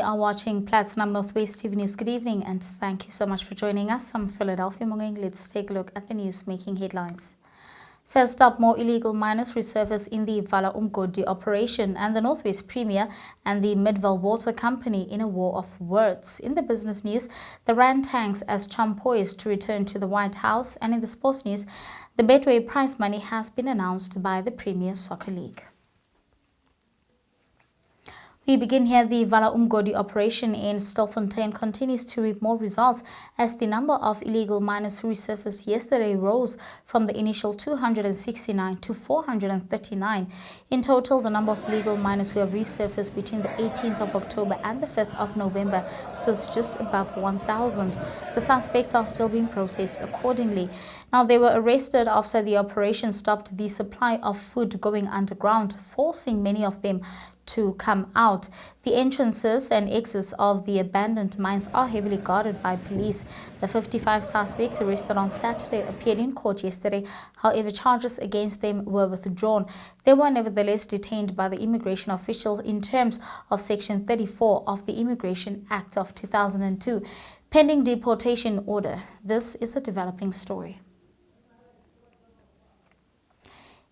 are watching Platinum Northwest TV News. Good evening and thank you so much for joining us. I'm Philadelphia Mangoeng. Let's take a look at the news making headlines. First up, more illegal miners resurface in the Vala Umgodi operation, and the Northwest Premier and the Midvale Water Company in a war of words. In the business news, the rand tanks as Trump poised to return to the White House, and in the sports news, the Betway prize money has been announced by the Premier Soccer League. We begin here. The Vala Umgodi operation in Stilfontein continues to reap more results as the number of illegal miners who resurfaced yesterday rose from the initial 269 to 439. In total, the number of illegal miners who have resurfaced between the 18th of October and the 5th of November sits just above 1,000. The suspects are still being processed accordingly. Now, they were arrested after the operation stopped the supply of food going underground, forcing many of them to come out. The entrances and exits of the abandoned mines are heavily guarded by police. The 55 suspects arrested on Saturday appeared in court yesterday. However, charges against them were withdrawn. They were nevertheless detained by the immigration officials in terms of Section 34 of the Immigration Act of 2002, pending deportation order. This is a developing story.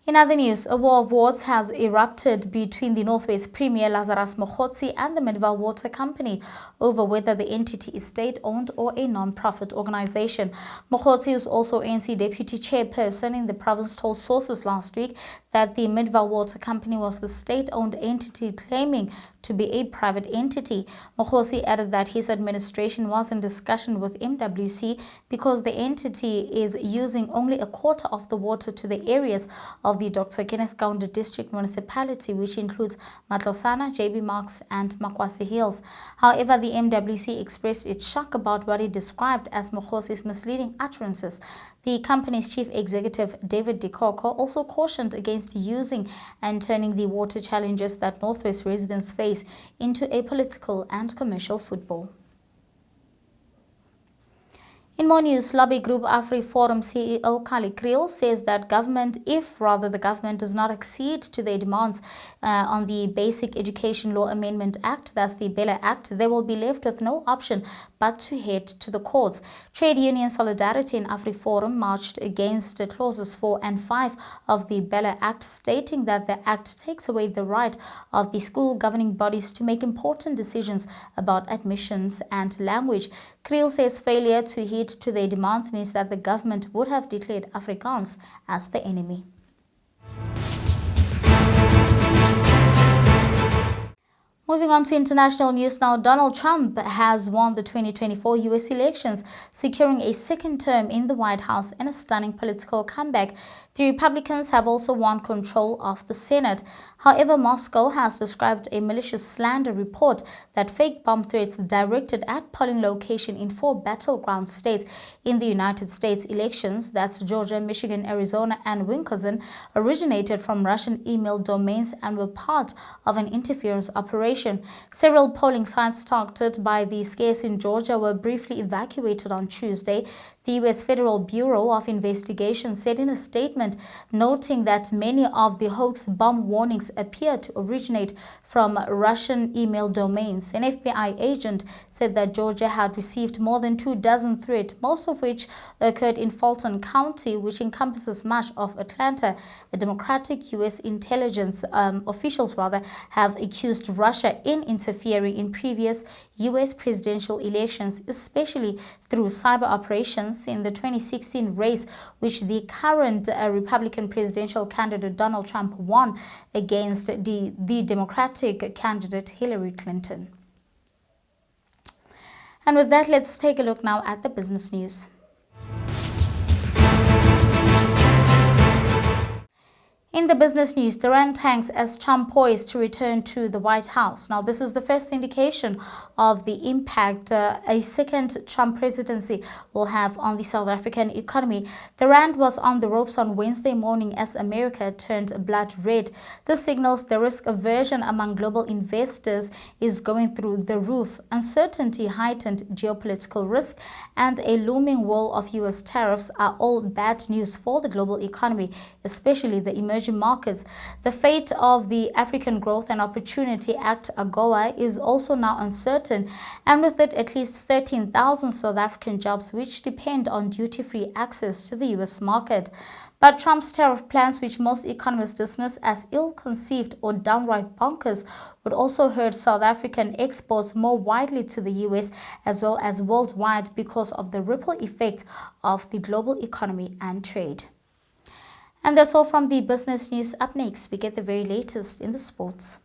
In other news, a war of words has erupted between the Northwest Premier Lazarus Mokgotsi and the Midvale Water Company over whether the entity is state-owned or a non-profit organization. Mokgotsi, who is also ANC deputy chairperson in the province, told sources last week that the Midvale Water Company was the state-owned entity claiming to be a private entity. Mokgotsi added that his administration was in discussion with MWC because the entity is using only a quarter of the water to the areas of the Dr. Kenneth Kaunda District Municipality, which includes Matlosana, JB Marks and Makwasi Hills. However, the MWC expressed its shock about what it described as Mokgotsi's misleading utterances. The company's chief executive, David Dikoko, also cautioned against using and turning the water challenges that Northwest residents face into a political and commercial football. In more news, lobby group AfriForum CEO Kali Kriel says that the government does not accede to their demands on the Basic Education Law Amendment Act, thus the BELA Act, they will be left with no option but to head to the courts. Trade Union Solidarity and AfriForum marched against clauses 4 and 5 of the BELA Act, stating that the act takes away the right of the school governing bodies to make important decisions about admissions and language. Kriel says failure to heed to their demands means that the government would have declared Afrikaans as the enemy. Moving on to international news now, Donald Trump has won the 2024 U.S. elections, securing a second term in the White House in a stunning political comeback. The Republicans have also won control of the Senate. However, Moscow has described a malicious slander report that fake bomb threats directed at polling location in 4 battleground states in the United States elections, that's Georgia, Michigan, Arizona, and Wisconsin, originated from Russian email domains and were part of an interference operation. Several polling sites targeted by the scares in Georgia were briefly evacuated on Tuesday. The U.S. Federal Bureau of Investigation said in a statement, noting that many of the hoax bomb warnings appear to originate from Russian email domains. An FBI agent said that Georgia had received more than 24 threats, most of which occurred in Fulton County, which encompasses much of Atlanta. A Democratic U.S. intelligence officials have accused Russia in interfering in previous U.S. presidential elections, especially through cyber operations in the 2016 race, which the current Republican presidential candidate Donald Trump won against the Democratic candidate Hillary Clinton. And with that, let's take a look now at the business news. In the business news, the rand tanks as Trump poised to return to the White House. Now, this is the first indication of the impact a second Trump presidency will have on the South African economy. The rand was on the ropes on Wednesday morning as America turned blood red. This signals the risk aversion among global investors is going through the roof. Uncertainty, heightened geopolitical risk, and a looming wall of U.S. tariffs are all bad news for the global economy, especially the emerging emerging markets. The fate of the African Growth and Opportunity Act, AGOA, is also now uncertain, and with it at least 13,000 South African jobs which depend on duty-free access to the US market. But Trump's tariff plans, which most economists dismiss as ill-conceived or downright bonkers, would also hurt South African exports more widely to the US as well as worldwide because of the ripple effect of the global economy and trade. And that's all from the business news. Up next, we get the very latest in the sports.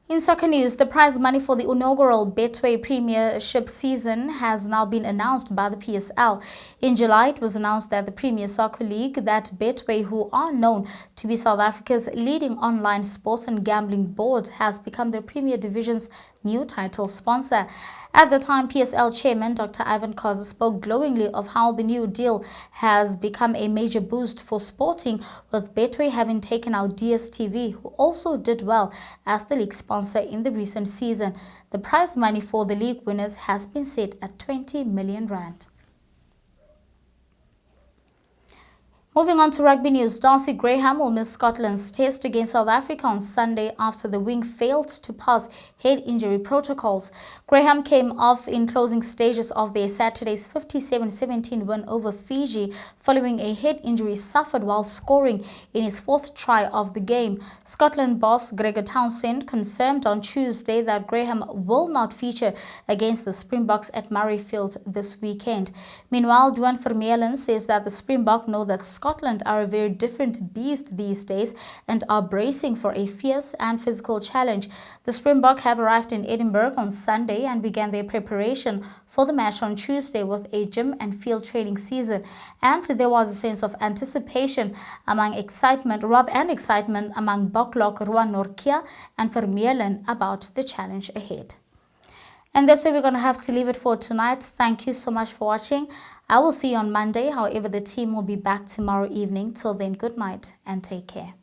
In soccer news, the prize money for the inaugural Betway Premiership season has now been announced by the PSL. In July, it was announced that the Premier Soccer League, that Betway, who are known to be South Africa's leading online sports and gambling board, has become the Premier Division's new title sponsor. At the time, PSL chairman Dr. Ivan Khoza spoke glowingly of how the new deal has become a major boost for sporting, with Betway having taken out DStv, who also did well as the league sponsor in the recent season. The prize money for the league winners has been set at 20 million rand. Moving on to rugby news, Darcy Graham will miss Scotland's test against South Africa on Sunday after the wing failed to pass head injury protocols. Graham came off in closing stages of their Saturday's 57-17 win over Fiji following a head injury suffered while scoring in his fourth try of the game. Scotland boss Gregor Townsend confirmed on Tuesday that Graham will not feature against the Springboks at Murrayfield this weekend. Meanwhile, Duan Vermeulen says that the Springbok know that Scotland are a very different beast these days and are bracing for a fierce and physical challenge. The Springbok have arrived in Edinburgh on Sunday and began their preparation for the match on Tuesday with a gym and field training season. And there was a sense of anticipation among excitement among Boklok, Ruan Norkia and Vermeulen about the challenge ahead. And that's where we're going to have to leave it for tonight. Thank you so much for watching. I will see you on Monday. However, the team will be back tomorrow evening. Till then, good night and take care.